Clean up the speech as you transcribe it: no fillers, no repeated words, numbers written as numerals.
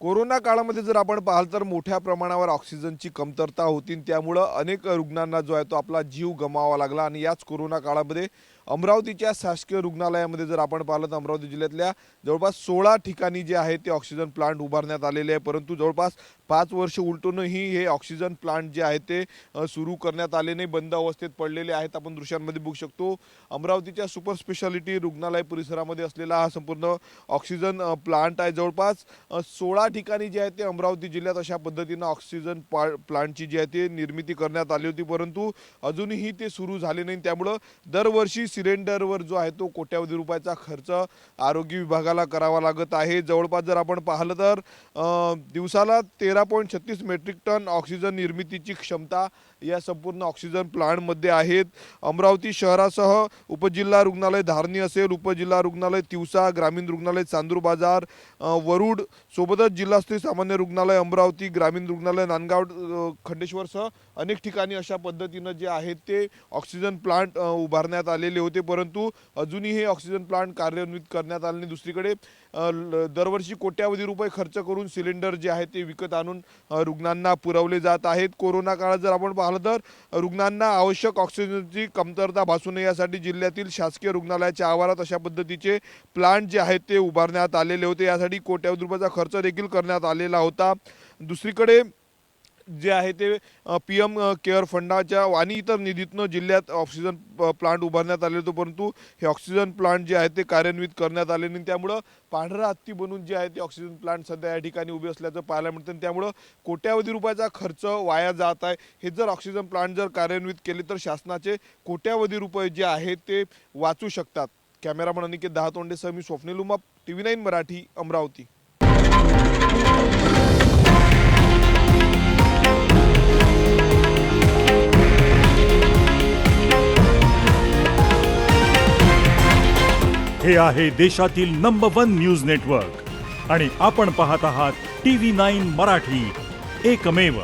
Corona काळामध्ये जर आपण पाहाल तर मोठ्या प्रमाणावर ऑक्सिजनची कमतरता होती आणि त्यामुळं अनेक रुग्णांना जो आहे तो आपला जीव गमवावा लागला आणि याच कोरोना काळामध्ये अमरावतीच्या शासकीय रुग्णालयामध्ये जर आपण पाहिलं तर अमरावती जिल्ह्यातल्या जवळपास 16 ठिकाणी जे आहे ते ऑक्सिजन प्लांट उभारण्यात आलेले आहे, परंतु जवळपास 5 वर्ष उलटूनही हे ऑक्सिजन प्लांट जे आहे ते सुरू करण्यात आले नाही, बंद अवस्थेत पडलेले आहेत. आपण दृश्यांमध्ये बघू शकतो अमरावतीच्या सुपर स्पेशालिटी रुग्णालय परिसरामध्ये असलेला हा संपूर्ण ऑक्सिजन प्लांट आहे. जवळपास 16 ठिकाणी जे आहे ते अमरावती जिल्ह्यात अशा पद्धतीनं ऑक्सिजन प्लांटची जी आहे ते निर्मिती करण्यात आली होती, परंतु अजूनही ते सुरू झाले नाही. त्यामुळं दरवर्षी सिलेंडरवर जो आहे तो कोट्यावधी रुपयाचा खर्च आरोग्य विभागाला करावा लागत आहे. जवळपास जर आपण पाहिलं तर दिवसाला 13.36 मेट्रिक टन ऑक्सिजन निर्मितीची क्षमता या संपूर्ण ऑक्सिजन प्लांटमध्ये आहेत. अमरावती शहरासह उपजिल्हा रुग्णालय धारणी असेल, उपजिल्हा रुग्णालय तिवसा, ग्रामीण रुग्णालय चांदूर बाजार, वरुड, सोबतच जिल्हास्तरीय सामान्य रुग्णालय अमरावती, ग्रामीण रुग्णालय नांदगाव, खंडेश्वरसह अनेक ठिकाणी अशा पद्धतीनं जे आहेत ते ऑक्सिजन प्लांट उभारण्यात आलेले होते, परंतु अजूनही हे ऑक्सिजन प्लांट कार्यान्वित करण्यात आले नाही. दुसरीकडे दरवर्षी कोट्यावधी रुपये खर्च करून सिलेंडर जे आहे ते विकत आणून रुग्णांना पुरवले जात आहेत. कोरोना काळात जर आपण पाहिलं तर रुग्णांना आवश्यक ऑक्सिजनची कमतरता भासू नये यासाठी जिल्ह्यातील शासकीय रुग्णालयाच्या आवारात अशा पद्धतीचे प्लांट जे आहेत ते उभारण्यात आलेले होते. यासाठी कोट्यावधी रुपयाचा खर्च देखील करण्यात आलेला होता. दुसरीकडे जे आहे ते PM केअर फंडाच्या आणि इतर निधीतनं जिल्ह्यात ऑक्सिजन प्लांट उभारण्यात आले होते, परंतु हे ऑक्सिजन प्लांट जे आहे ते कार्यान्वित करण्यात आले नाही. त्यामुळं पांढरा हत्ती बनून जे आहे ते ऑक्सिजन प्लांट सध्या या ठिकाणी उभे असल्याचं पाहायला मिळतं. त्यामुळं कोट्यावधी रुपयाचा खर्च वाया जात आहे. हे जर ऑक्सिजन प्लांट जर कार्यान्वित केले तर शासनाचे कोट्यावधी रुपये जे आहेत ते वाचू शकतात. कॅमेरामन अनिकेत दहातोंडेसह मी स्वप्नील उमाप, TV9 मराठी, अमरावती. हे आहे देशातील नंबर 1 न्यूज नेटवर्क आणि आपण पाहत आहात TV9 मराठी, एकमेव.